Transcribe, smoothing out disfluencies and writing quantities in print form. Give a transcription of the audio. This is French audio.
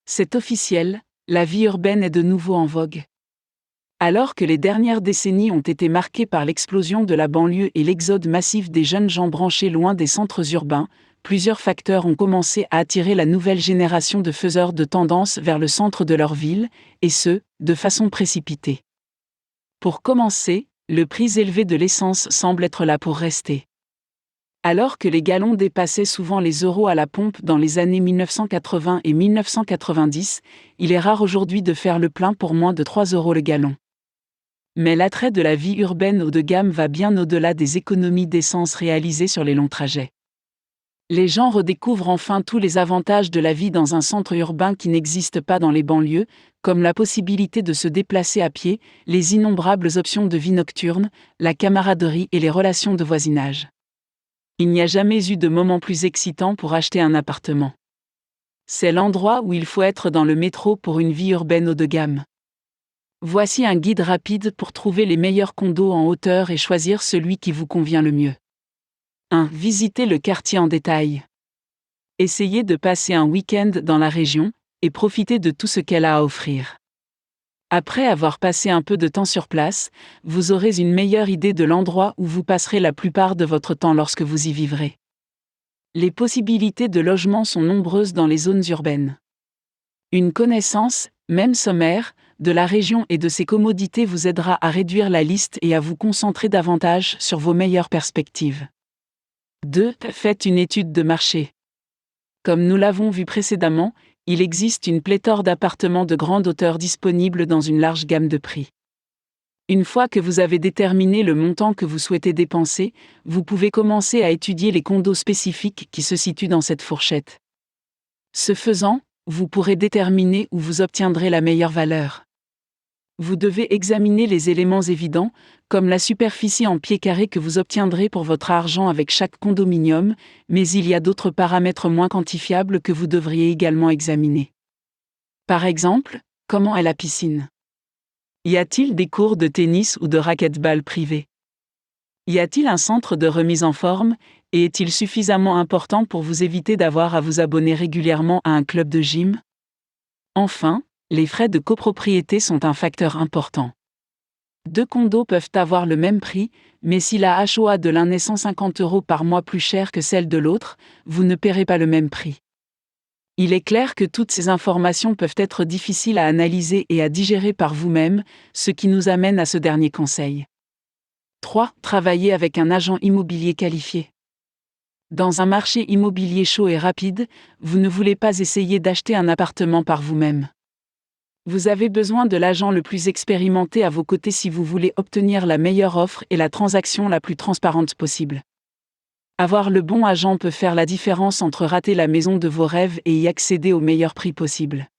C'est officiel, la vie urbaine est de nouveau en vogue. Alors que les dernières décennies ont été marquées par l'explosion de la banlieue et l'exode massif des jeunes gens branchés loin des centres urbains, plusieurs facteurs ont commencé à attirer la nouvelle génération de faiseurs de tendance vers le centre de leur ville, et ce, de façon précipitée. Pour commencer, le prix élevé de l'essence semble être là pour rester. Alors que les gallons dépassaient souvent les euros à la pompe dans les années 1980 et 1990, il est rare aujourd'hui de faire le plein pour moins de 3 euros le gallon. Mais l'attrait de la vie urbaine haut de gamme va bien au-delà des économies d'essence réalisées sur les longs trajets. Les gens redécouvrent enfin tous les avantages de la vie dans un centre urbain qui n'existe pas dans les banlieues, comme la possibilité de se déplacer à pied, les innombrables options de vie nocturne, la camaraderie et les relations de voisinage. Il n'y a jamais eu de moment plus excitant pour acheter un appartement. C'est l'endroit où il faut être dans le métro pour une vie urbaine haut de gamme. Voici un guide rapide pour trouver les meilleurs condos en hauteur et choisir celui qui vous convient le mieux. 1. Visitez le quartier en détail. Essayez de passer un week-end dans la région et profitez de tout ce qu'elle a à offrir. Après avoir passé un peu de temps sur place, vous aurez une meilleure idée de l'endroit où vous passerez la plupart de votre temps lorsque vous y vivrez. Les possibilités de logement sont nombreuses dans les zones urbaines. Une connaissance, même sommaire, de la région et de ses commodités vous aidera à réduire la liste et à vous concentrer davantage sur vos meilleures perspectives. 2. Faites une étude de marché. Comme nous l'avons vu précédemment, il existe une pléthore d'appartements de grande hauteur disponibles dans une large gamme de prix. Une fois que vous avez déterminé le montant que vous souhaitez dépenser, vous pouvez commencer à étudier les condos spécifiques qui se situent dans cette fourchette. Ce faisant, vous pourrez déterminer où vous obtiendrez la meilleure valeur. Vous devez examiner les éléments évidents, comme la superficie en pieds carrés que vous obtiendrez pour votre argent avec chaque condominium, mais il y a d'autres paramètres moins quantifiables que vous devriez également examiner. Par exemple, comment est la piscine? Y a-t-il des cours de tennis ou de racquetball privés? Y a-t-il un centre de remise en forme, et est-il suffisamment important pour vous éviter d'avoir à vous abonner régulièrement à un club de gym? Enfin, les frais de copropriété sont un facteur important. 2 condos peuvent avoir le même prix, mais si la HOA de l'un est 150 € par mois plus chère que celle de l'autre, vous ne paierez pas le même prix. Il est clair que toutes ces informations peuvent être difficiles à analyser et à digérer par vous-même, ce qui nous amène à ce dernier conseil. 3. Travaillez avec un agent immobilier qualifié. Dans un marché immobilier chaud et rapide, vous ne voulez pas essayer d'acheter un appartement par vous-même. Vous avez besoin de l'agent le plus expérimenté à vos côtés si vous voulez obtenir la meilleure offre et la transaction la plus transparente possible. Avoir le bon agent peut faire la différence entre rater la maison de vos rêves et y accéder au meilleur prix possible.